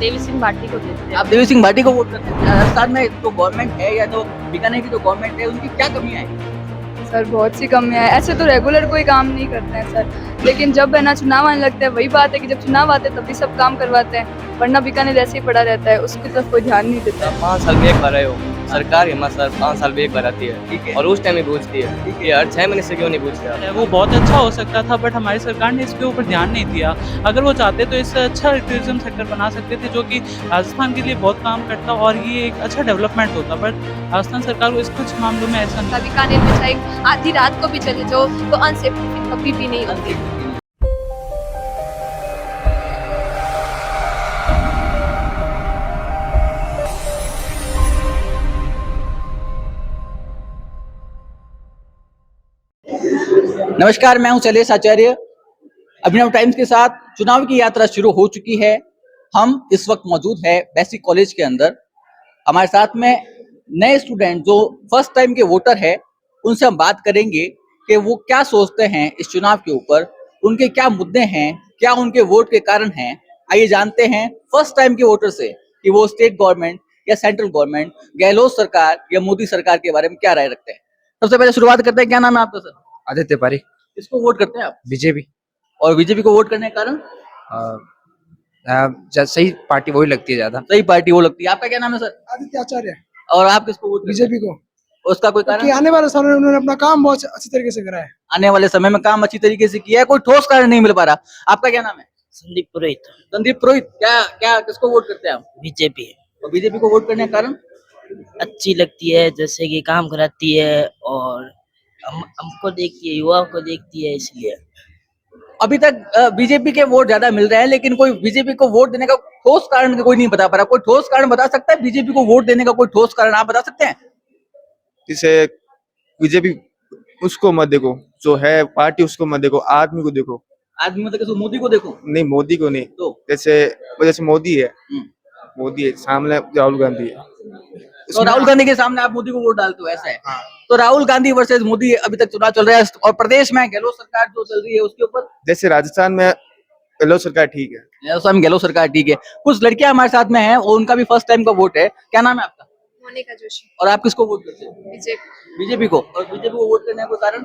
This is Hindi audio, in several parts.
देवी सिंह भाटी को देते हैं। आप देवी सिंह भाटी को वोट करते हैं। राजस्थान में जो गवर्नमेंट है या जो बीकानेर की जो गवर्नमेंट है उनकी क्या कमियां हैं? सर बहुत सी कमियां हैं। ऐसे तो रेगुलर कोई काम नहीं करते हैं सर, लेकिन जब है ना चुनाव आने लगता है, वही बात है कि जब चुनाव आते हैं तभी सब काम करवाते हैं, वरना बीकानेर ऐसे ही पड़ा रहता है, उसकी तरफ कोई ध्यान नहीं देता है। 5 साल में एक बार आए हो, सरकार हमारे साथ 5 साल में एक बार आती है, ठीक है। और उस टाइम ही पूछती है, ठीक है, हर 6 महीने से क्यों नहीं पूछते आप? वो बहुत अच्छा हो सकता था, बट हमारी सरकार ने इसके ऊपर ध्यान नहीं दिया। अगर वो चाहते तो इससे अच्छा टूरिज्म सेक्टर बना सकते थे, जो कि राजस्थान के लिए बहुत काम करता और ये एक अच्छा डेवलपमेंट होता, बट राजस्थान सरकार को इस कुछ मामलों में ऐसा नहीं। बीकानेर में चाहे आधी रात को भी चले जाओ तो अनसेफ्टी कभी भी नहीं होती। नमस्कार, मैं हूं शैलेश आचार्य। अभिनव टाइम्स के साथ चुनाव की यात्रा शुरू हो चुकी है। हम इस वक्त मौजूद है बेसिक कॉलेज के अंदर। हमारे साथ में नए स्टूडेंट जो फर्स्ट टाइम के वोटर है, उनसे हम बात करेंगे कि वो क्या सोचते हैं इस चुनाव के ऊपर, उनके क्या मुद्दे हैं, क्या उनके वोट के कारण हैं। आइए जानते हैं फर्स्ट टाइम के वोटर से कि वो स्टेट गवर्नमेंट या सेंट्रल गवर्नमेंट, गहलोत सरकार या मोदी सरकार के बारे में क्या राय रखते हैं। सबसे पहले शुरुआत करते हैं, क्या नाम है आपका सर? आदित्य पारिक। किसको वोट करते हैं आप? बीजेपी। और बीजेपी को वोट करने का कारण? सही पार्टी वही लगती है ज्यादा। सही पार्टी वो लगती है। आपका क्या नाम है सर? आदित्य आचार्य। और आप किसको वोट करते हैं? बीजेपी को। उसका कोई कारण? क्योंकि आने वाले सालों में उन्होंने अपना काम बहुत अच्छी तरीके से करा है। आने वाले समय में काम अच्छी तरीके से किया है, कोई ठोस कारण नहीं मिल पा रहा। आपका क्या नाम है? संदीप पुरोहित। संदीप पुरोहित। क्या क्या किसको वोट करते हैं आप? बीजेपी और बीजेपी को वोट करने का कारण? अच्छी लगती है, जैसे कि काम कराती है और हमको देखती है, युवाओं को देखती है, इसलिए। अभी तक बीजेपी के वोट ज्यादा मिल रहे हैं, लेकिन कोई बीजेपी को वोट देने का ठोस कारण कोई नहीं बता पा रहा। कोई ठोस कारण बता सकता है बीजेपी को वोट देने का? कोई ठोस कारण आप बता सकते हैं? जैसे बीजेपी उसको मत देखो, जो है पार्टी उसको मत देखो, आदमी को देखो। आदमी मतलब किसी मोदी को देखो? नहीं, मोदी को नहीं। तो जैसे मोदी है, मोदी है, सामने राहुल गांधी है। तो राहुल गांधी के सामने आप मोदी को वोट डालते हो, ऐसा है? तो राहुल गांधी वर्सेस मोदी अभी तक चुनाव चल रहा है, और प्रदेश में गहलोत सरकार जो चल रही है उसके ऊपर। जैसे राजस्थान में गहलोत सरकार ठीक है, राजस्थान गहलोत सरकार ठीक है। कुछ लड़कियां हमारे साथ में हैं, उनका भी फर्स्ट टाइम का वोट है। क्या नाम है आपका? मोनिका जोशी। और आप किसको वोट करते हैं? बीजेपी। बीजेपी को। और बीजेपी को वोट करने का कोई कारण?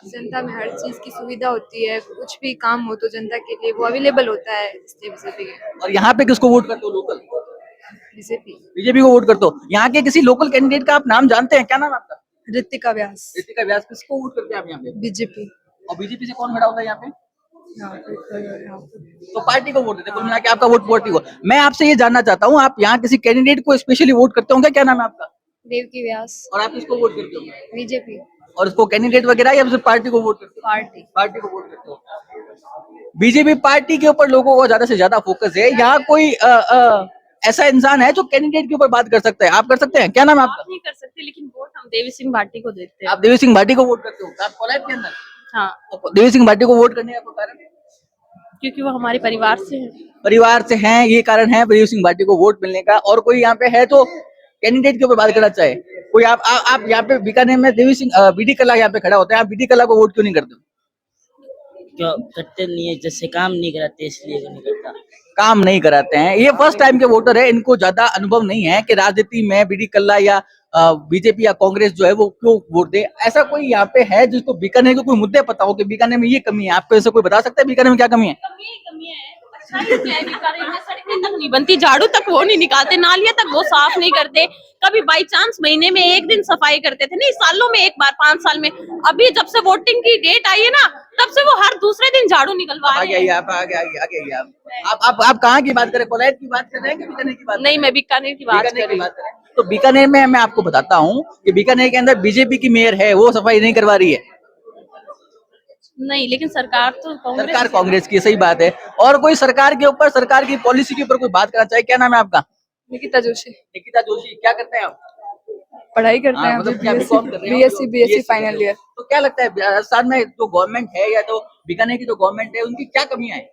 जनता में हर चीज की सुविधा होती है, कुछ भी काम हो तो जनता के लिए वो अवेलेबल होता है, इसलिए बीजेपी के। और यहाँ पे किसको वोट करते हो? Local BJP. बीजेपी को वोट करते हो। यहाँ के किसी लोकल कैंडिडेट का आप नाम जानते हैं? क्या नाम है आपका? ऋतिका व्यास। ऋतिका व्यास। किसको वोट करते हैं आप यहाँ पे? बीजेपी। और बीजेपी से कौन खड़ा होता है यहाँ पे? तो पार्टी को वोट देते हैं। कुल मिला के आपका वोट पार्टी को। मैं आपसे ये जानना चाहता हूँ, आप यहाँ किसी कैंडिडेट को स्पेशली वोट करते होंगे? क्या नाम है आपका? देवकी व्यास। और आप किसको वोट करते हो? बीजेपी। और उसको कैंडिडेट वगैरह या सिर्फ पार्टी को वोट करते हो? पार्टी। पार्टी को वोट करते हो। बीजेपी पार्टी के ऊपर लोगों को ज्यादा से ज्यादा फोकस है। यहाँ कोई ऐसा इंसान है जो कैंडिडेट के ऊपर बात कर सकता है? आप कर सकते हैं? क्या नाम है आपका? आप नहीं कर सकते, लेकिन वोट हम देवी सिंह भाटी को देते हैं। आप देवी सिंह भाटी को वोट करते हो? आप कॉलेज के अंदर? हाँ, तो देवी सिंह भाटी को वोट करने का कोई कारण? क्योंकि वो हमारे परिवार से है। परिवार से हैं, ये कारण है देवी सिंह भाटी को वोट मिलने का। और कोई यहाँ पे है तो कैंडिडेट के ऊपर बात करना चाहे? कोई आप यहाँ पे बीकानेर में देवी सिंह बीडी कला यहाँ पे खड़ा होता है, आप बीडी कला को वोट क्यों नहीं करते हो? क्यों करते नहीं है? जैसे काम नहीं कराते, इसलिए नहीं करता। काम नहीं कराते हैं। ये फर्स्ट टाइम के वोटर है, इनको ज्यादा अनुभव नहीं है कि राजनीति में बीडी कल्ला या बीजेपी या कांग्रेस जो है वो क्यों वोट दे। ऐसा कोई यहाँ पे है जिसको बीकानेर के कोई मुद्दे पता हो कि बीकानेर में ये कमी है? आपको ऐसा कोई बता सकता है बीकानेर में क्या कमी है? कमी है। बीकानेर में सड़कें तक नहीं बनती, झाड़ू तक वो नहीं निकालते, नालियां तक वो साफ नहीं करते। कभी बाई चांस महीने में एक दिन सफाई करते थे, नहीं सालों में एक बार, 5 साल में। अभी जब से वोटिंग की डेट आई है ना, तब से वो हर दूसरे दिन झाड़ू निकलवा रहे हैं। आप कहाँ की बात करें? कोलायत की बात कर रहे हैं कि बीकानेर की बात? नहीं, मैं बीकानेर की बात कर रही हूँ। तो बीकानेर में मैं आपको बताता हूँ कि बीकानेर के अंदर बीजेपी की मेयर है, वो सफाई नहीं करवा रही है। नहीं, लेकिन सरकार तो सरकार कांग्रेस की, सही बात है। और कोई सरकार के ऊपर, सरकार की पॉलिसी के ऊपर कोई बात करना चाहिए? क्या नाम है आपका? निकिता जोशी। निकिता जोशी। क्या करते हैं आप? पढ़ाई करते हैं, मतलब क्या बीकॉम कर रहे हैं? BSc final year. तो क्या लगता है राजस्थान में जो गवर्नमेंट है या तो बीकानेर की जो गवर्नमेंट है, उनकी क्या कमियां हैं?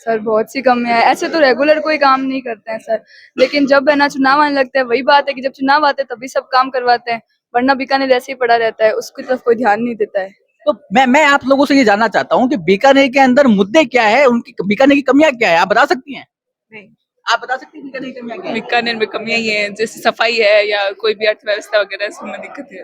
सर बहुत सी कमियां हैं। ऐसे तो रेगुलर कोई काम नहीं करते हैं सर, लेकिन जब है ना चुनाव आने लगता है, वही बात है कि जब चुनाव आते हैं तभी सब काम करवाते हैं, वरना बीकानेर ऐसे ही पड़ा रहता है, उसकी तरफ कोई ध्यान नहीं देता है। तो मैं आप लोगों से ये जानना चाहता हूँ कि बीकानेर के अंदर मुद्दे क्या है, उनकी बीकानेर की कमियां क्या है, आप बता सकती हैं? नहीं, आप बता सकते हैं बीकानेर की कमियां क्या है? बीकानेर में कमियां ये हैं, जैसे सफाई है या कोई भी अर्थव्यवस्था वगैरह इसमें दिक्कत है।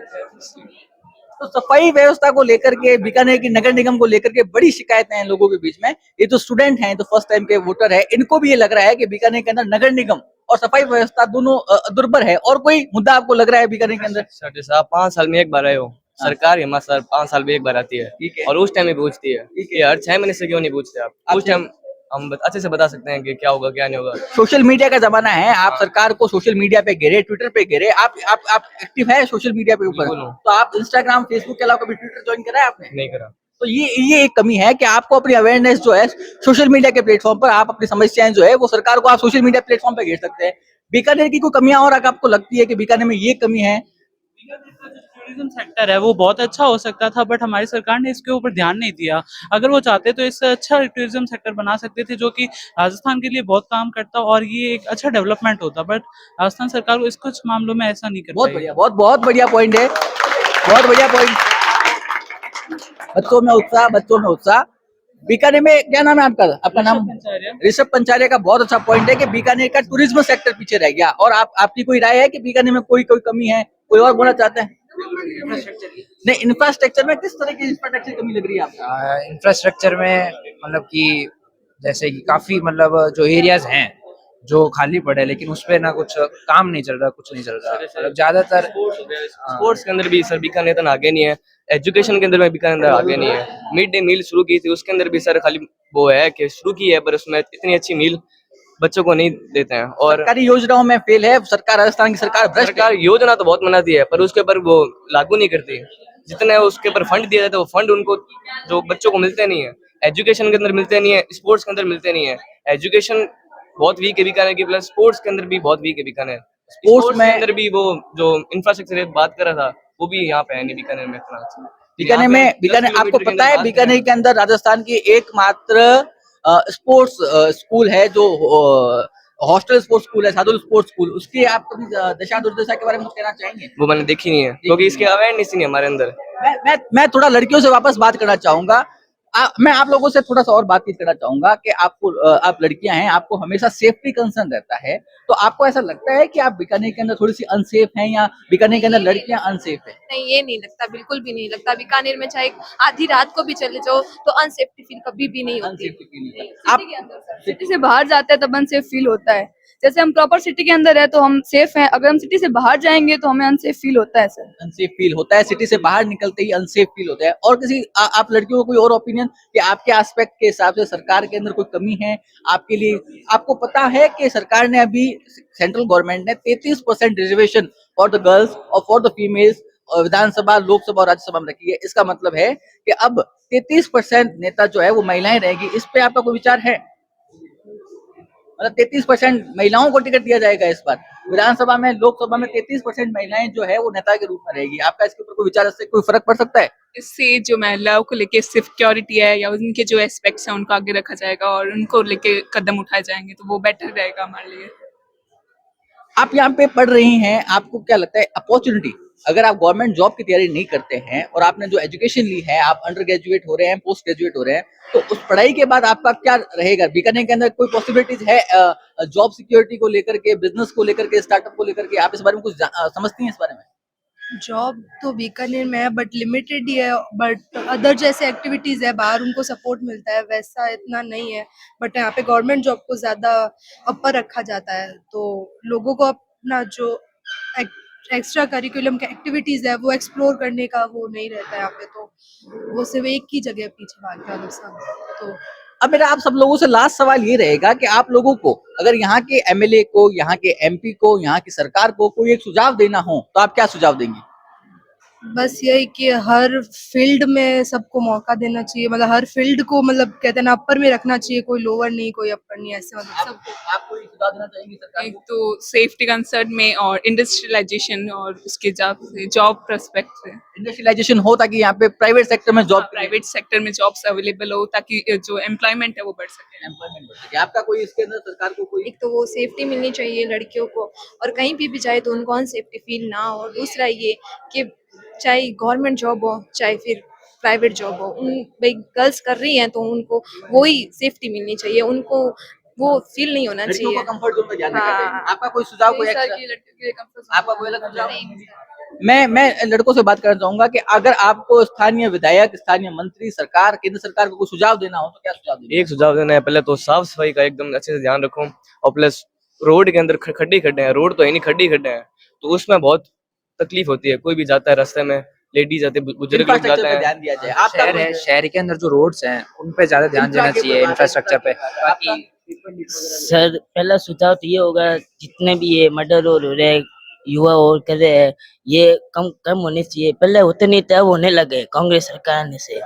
तो सफाई व्यवस्था को लेकर के बीकानेर की नगर निगम को लेकर के बड़ी शिकायतें हैं लोगों के बीच में। ये तो स्टूडेंट हैं, तो फर्स्ट टाइम के वोटर है, इनको भी ये लग रहा है कि बीकानेर के अंदर नगर निगम और सफाई व्यवस्था दोनों दुर्बल है। और कोई मुद्दा आपको लग रहा है बीकानेर के अंदर? सर जैसे आप 5 साल में एक बार आए हो, हाँ। सरकार ही हमारे सर 5 साल में एक बार आती है ठीक है। और उस टाइम ही पूछती है। ठीक है। ये हर 6 महीने से क्यों नहीं पूछते आप? आप उस टाइम हम अच्छे से बता सकते हैं कि क्या होगा क्या नहीं होगा। सोशल मीडिया का जमाना है, आप सरकार को सोशल मीडिया पे घेरे, ट्विटर पे घेरे। आप एक्टिव है सोशल मीडिया पे ऊपर? बिल्कुल हूँ। तो आप इंस्टाग्राम, फेसबुक के अलावा कभी ट्विटर ज्वाइन करा है आपने? नहीं करा। तो ये एक कमी है कि आपको अपनी अवेयरनेस जो है सोशल मीडिया के प्लेटफॉर्म पर, आप अपनी समस्याएं जो है वो सरकार को आप सोशल मीडिया प्लेटफॉर्म पे घेर सकते हैं। बीकानेर की कोई कमियां और अगर आपको लगती है कि बीकानेर में ये कमी है? टूरिज्म सेक्टर है वो बहुत अच्छा हो सकता था, बट हमारी सरकार ने इसके ऊपर ध्यान नहीं दिया। अगर वो चाहते तो इससे अच्छा टूरिज्म सेक्टर बना सकते थे, जो कि राजस्थान के लिए बहुत काम करता और ये एक अच्छा डेवलपमेंट होता, बट राजस्थान सरकार को इस कुछ मामलों में ऐसा नहीं कर बहुत पाई। बढ़िया, बहुत बढ़िया पॉइंट है, बहुत बढ़िया पॉइंट। बच्चों में उत्साह। बीकानेर में क्या नाम है आपका? आपका नाम? ऋषभ पंचारिया का बहुत अच्छा पॉइंट है कि बीकानेर का टूरिज्म सेक्टर पीछे रह गया। और आपकी कोई राय है कि बीकानेर में कोई कमी है? कोई और बोलना चाहते हैं? नहीं, इंफ्रास्ट्रक्चर में किस तरह की इंफ्रास्ट्रक्चर कमी लग रही है आपको? इंफ्रास्ट्रक्चर में मतलब कि जैसे कि काफी मतलब जो एरियाज हैं जो खाली पड़े हैं, लेकिन उस पे ना कुछ काम नहीं चल रहा, कुछ नहीं चल रहा। मतलब ज्यादातर स्पोर्ट्स के अंदर भी सर बीकानेर इतना आगे नहीं है, एजुकेशन के अंदर में बीकानेर आगे नहीं है। मिड डे मील शुरू की थी, उसके अंदर भी सर खाली वो है कि शुरू की है, पर उसमें इतनी अच्छी मील बच्चों को नहीं देते हैं। और सरकारी योजनाओं में फेल है सरकार, राजस्थान की सरकार भ्रष्ट है। सरकार योजना तो बहुत बनाती है पर उसके ऊपर वो लागू नहीं करती। जितने उसके ऊपर फंड दिया जाता है वो फंड उनको जो बच्चों को मिलते नहीं है, एजुकेशन के अंदर मिलते नहीं है, स्पोर्ट्स के अंदर मिलते नहीं है। एजुकेशन बहुत वीक है बीकानेर की, प्लस स्पोर्ट्स के अंदर भी बहुत वीक है बीकानेर। स्पोर्ट्स के अंदर भी वो जो इंफ्रास्ट्रक्चर बात कर रहा था वो भी यहाँ पे है नहीं बीकानेर में इतना अच्छा। बीकानेर आपको पता है बीकानेर के अंदर राजस्थान की एकमात्र स्पोर्ट्स स्कूल है जो हॉस्टल स्पोर्ट्स स्कूल है, सादुल स्पोर्ट्स स्कूल। उसकी आप कभी दशा दुर्दशा के बारे में कुछ कहना चाहेंगे? वो मैंने देखी नहीं है क्योंकि इसके अवेयरनेस नहीं है हमारे अंदर। मैं थोड़ा लड़कियों से वापस बात करना चाहूंगा। मैं आप लोगों से थोड़ा सा और बातचीत करना चाहूंगा कि आप लड़कियां हैं, आपको हमेशा सेफ्टी कंसर्न रहता है, तो आपको ऐसा लगता है कि आप बीकानेर के अंदर थोड़ी सी अनसेफ हैं या बीकानेर के अंदर लड़कियां अनसेफ है? नहीं, ये नहीं लगता, बिल्कुल भी नहीं लगता। बीकानेर में चाहे आधी रात को भी चले जाओ तो अनसेफ्टी फील कभी भी नहीं होती। सिटी से बाहर जाते हैं तब अनसेफ फील होता है। जैसे हम प्रॉपर सिटी के अंदर है तो हम सेफ हैं, अगर हम सिटी से बाहर जाएंगे तो हमें अनसेफ फील होता है सर। अनसेफ फील होता है, सिटी से बाहर निकलते ही अनसेफ फील होता है। और किसी आप लड़कियों को कोई और ओपिनियन कि आपके एस्पेक्ट के हिसाब से सरकार के अंदर कोई कमी है आपके लिए? आपको पता है कि सरकार ने अभी, सेंट्रल गवर्नमेंट ने 33% रिजर्वेशन फॉर द गर्ल्स और फॉर द फीमेल्स विधानसभा, लोकसभा और राज्यसभा में रखी है। इसका मतलब है कि अब 33% नेता जो है वो महिलाएं रहेगी। इस पे आपका कोई विचार है? मतलब 33% महिलाओं को टिकट दिया जाएगा इस बार विधानसभा में, लोकसभा में 33% महिलाएं जो है वो नेता के रूप में रहेगी। आपका इसके ऊपर कोई विचार, इससे कोई फर्क पड़ सकता है? इससे जो महिलाओं को लेके सिक्योरिटी है या उनके जो एस्पेक्ट्स हैं उनको आगे रखा जाएगा और उनको लेके कदम उठाए जाएंगे तो वो बेटर रहेगा हमारे लिए। आप यहाँ पे पढ़ रही हैं, आपको क्या लगता है अपॉर्चुनिटी, अगर आप गवर्नमेंट जॉब की तैयारी नहीं करते हैं और आपने जो एजुकेशन ली है, आप अंडर ग्रेजुएट हो रहे हैं, पोस्ट ग्रेजुएट हो रहे हैं, तो उस पढ़ाई के बाद आपका क्या रहेगा? बीकानेर के अंदर कोई पॉसिबिलिटीज है जॉब सिक्योरिटी को लेकर के, बिजनेस को लेकर के, स्टार्टअप को लेकर के? आप इस बारे में कुछ समझती हैं इस बारे में? जॉब तो बीकानेर में है बट लिमिटेड ही है, बट अदर जैसे एक्टिविटीज है बाहर उनको सपोर्ट मिलता है, वैसा इतना नहीं है। बट यहाँ पे गवर्नमेंट जॉब को ज्यादा अपर रखा जाता है, तो लोगों को अपना जो एक्स्ट्रा करिकुलम की एक्टिविटीज है वो एक्सप्लोर करने का वो नहीं रहता है यहाँ पे, तो वो सिर्फ एक ही जगह पीछे भागता है सब। तो अब मेरा आप सब लोगों से लास्ट सवाल ये रहेगा कि आप लोगों को अगर यहाँ के एमएलए को, यहाँ के एमपी को, यहाँ की सरकार को कोई एक सुझाव देना हो तो आप क्या सुझाव देंगे? बस यही कि हर फील्ड में सबको मौका देना चाहिए, मतलब हर फील्ड को मतलब कहते हैं ना अपर में रखना चाहिए, कोई लोअर नहीं कोई अपर नहीं, ऐसे मतलब सबको। आप कोई सुझाव देना चाहेंगे सरकार एक को? तो सेफ्टी कंसर्न में और इंडस्ट्रियलाइजेशन और उसके जॉब प्रोस्पेक्ट से इंडस्ट्रियलाइजेशन हो ताकि यहाँ पे प्राइवेट सेक्टर में जॉब, प्राइवेट सेक्टर में जॉब्स अवेलेबल हो ताकि जो एम्प्लॉयमेंट है वो बढ़ सके। एम्प्लॉयमेंट बढ़ सके। आपका कोई इसके अंदर सरकार को कोई? एक तो वो सेफ्टी मिलनी चाहिए लड़कियों को, और कहीं भी जाए तो उनको अनसेफ्टी फील ना हो। और दूसरा ये कि चाहे गवर्नमेंट जॉब हो चाहे फिर प्राइवेट जॉब हो, उन भाई गर्ल्स कर रही हैं तो उनको वही सेफ्टी मिलनी चाहिए, उनको वो फील नहीं होना लड़कियों को चाहिए। कंफर्ट जोन में जाने का चाहिए। हाँ। आपका कोई सुझाव, कोई वही सर एक्स्ट्रा? की लड़कियों के लिए comfort zone आपका कोई अलग होना सुझाव? चाहिए। मैं लड़कों से बात करना चाहूंगा कि अगर आपको स्थानीय विधायक, स्थानीय मंत्री, सरकार, केंद्र सरकार को कोई सुझाव देना हो तो क्या सुझाव देंगे? एक सुझाव देना है, पहले तो साफ सफाई का एकदम अच्छे से ध्यान रखो, और प्लस रोड के अंदर खड्डे खड्डे हैं, रोड तो है नहीं, खड्डे खड्डे हैं, तो उसमें बहुत तकलीफ होती है। कोई भी जाता है रास्ते में, लेडीज जाते हैं, बुजुर्ग लोग इंफ्रास्ट्रक्चर जाते पे हैं। ध्यान दिया जाए। हाँ, आपका शहर है, शहर के अंदर जो रोड्स हैं उन पे ज्यादा ध्यान इंफ्रा देना के ऊपर चाहिए, बात है, इंफ्रास्ट्रक्चर पे। आपका? सर पहला सुझाव तो ये होगा, जितने भी ये मर्डर और हो रहे हैं, युवा और कर रहे हैं, ये कम कम होने चाहिए। पहले होते नहीं थे, अब होने लगे कांग्रेस सरकार आने से।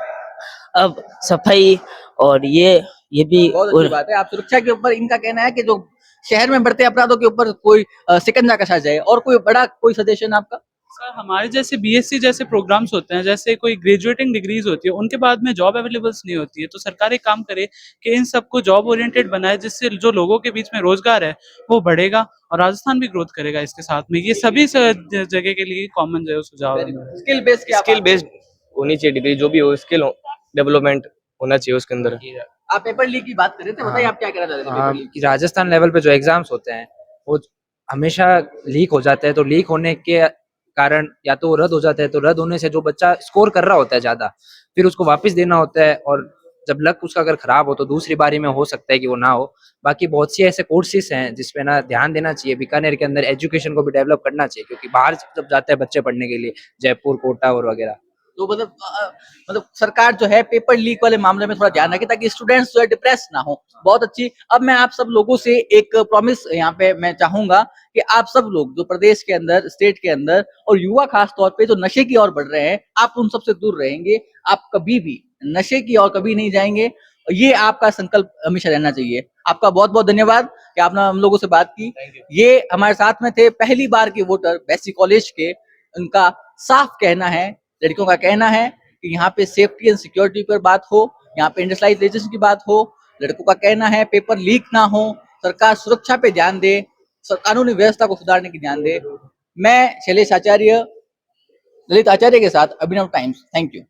अब सफाई और ये भी बहुत अच्छी बात है। आप सुरक्षा के ऊपर, इनका कहना है कि जो शहर में बढ़ते अपराधों के ऊपर कोई शिकंजा कसा जाए। और कोई बड़ा कोई सजेशन आपका? सर हमारे जैसे बीएससी जैसे प्रोग्राम्स होते हैं, जैसे कोई ग्रेजुएटिंग डिग्रीज होती है, उनके बाद में जॉब अवेलेबल्स नहीं होती है, तो सरकार एक काम करे कि इन सबको जॉब ओरिएंटेड बनाए, जिससे जो लोगों के बीच में रोजगार है वो बढ़ेगा और राजस्थान भी ग्रोथ करेगा इसके साथ में। ये सभी जगह के लिए कॉमन जो सुझाव है। स्किल बेस्ड क्या स्किल बेस्ड होनी चाहिए डिग्री, जो भी हो स्किल डेवलपमेंट होना चाहिए उसके अंदर। आप पेपर लीक की बात कर रहे थे, बताइए आप क्या कहना चाहते थे पेपर हाँ, लीक? कि राजस्थान लेवल पे जो एग्जाम्स होते हैं वो हमेशा लीक हो जाते हैं, तो लीक होने के कारण या तो वो रद्द हो जाते हैं, तो रद्द होने से जो बच्चा स्कोर कर रहा होता है ज्यादा, फिर उसको वापस देना होता है, और जब लक उसका अगर खराब हो तो दूसरी बारी में हो सकता है कि वो ना हो। बाकी बहुत सी ऐसे कोर्सेज हैं जिसपे ना ध्यान देना चाहिए। बीकानेर के अंदर एजुकेशन को भी डेवलप करना चाहिए, क्योंकि बाहर जब जाते हैं बच्चे पढ़ने के लिए, जयपुर, कोटा और वगैरह, तो मतलब सरकार जो है पेपर लीक वाले मामले में थोड़ा ध्यान रखे ताकि स्टूडेंट्स जो है डिप्रेस ना हो। बहुत अच्छी। अब मैं आप सब लोगों से एक प्रॉमिस यहाँ पे मैं चाहूंगा कि आप सब लोग जो प्रदेश के अंदर, स्टेट के अंदर, और युवा खास तौर पे जो नशे की ओर बढ़ रहे हैं, आप उन सबसे दूर रहेंगे। आप कभी भी नशे की ओर कभी नहीं जाएंगे। ये आपका संकल्प हमेशा रहना चाहिए। आपका बहुत बहुत धन्यवाद कि आपने हम लोगों से बात की। ये हमारे साथ में थे पहली बार के वोटर बैसी कॉलेज के। उनका साफ कहना है, लड़कियों का कहना है कि यहाँ पे सेफ्टी एंड सिक्योरिटी पर बात हो, यहाँ पे इंडस्ट्रियलाइजेशन की बात हो। लड़कों का कहना है पेपर लीक ना हो, सरकार सुरक्षा पे ध्यान दे, कानूनी व्यवस्था को सुधारने की ध्यान दे। मैं शैलेश आचार्य, ललित आचार्य के साथ अभिनव टाइम्स। Thank you.